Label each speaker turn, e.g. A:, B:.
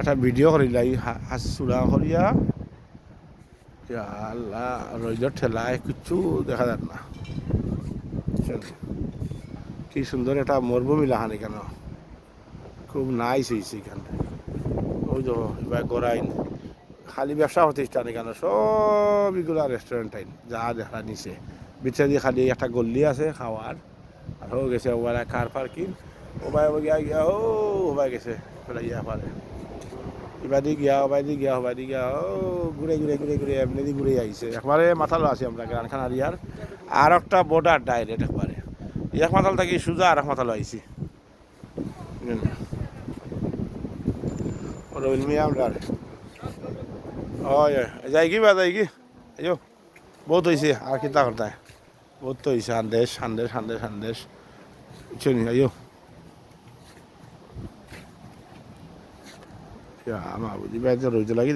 A: একটা ভিডিও করিলাই হাসুরা করিয়া আল্লাহ রইজর ঠেলায় কিচ্ছু দেখা যাক না। কি সুন্দর একটা মরুভূমি লাহানি কেন, খুব নাইস হয়েছে এখানে। ওই তো এবার গড়াইন খালি ব্যবসা প্রতিষ্ঠান এখানে সব এগুলা রেস্টুরেন্ট টাইম যা দেখা নিছে। ভিতরে দিয়ে খালি একটা গল্লি আছে খাওয়ার, আর হয়ে গেছে ওরা কার পার্কিং। ওবাই গিয়া গিয়া ওবাই গেছে ইয়া পারে ইবাদি গিয়া ওবাই গিয়া ঘুরে ঘুরে ঘুরে ঘুরে এমনি দিয়ে ঘুরে আইছে একবারে মাথালো আছি আমরা গানখান আরিয়ার। আর একটা বর্ডার ডাইরেক্ট একবারে এক মাথাল থাকি সুজা আর এক মাথালো আইছি রবিল মিয়া আমরা যাই কি বা যাই কি আইও বহুত হয়েছে আর কিতা করতায় বহুত তো হয়েছে সন্দেশ সন্দেশ সন্দেশ সন্দেশ চলি আইও আমার বুঝি বাইরে রইতে লাগি।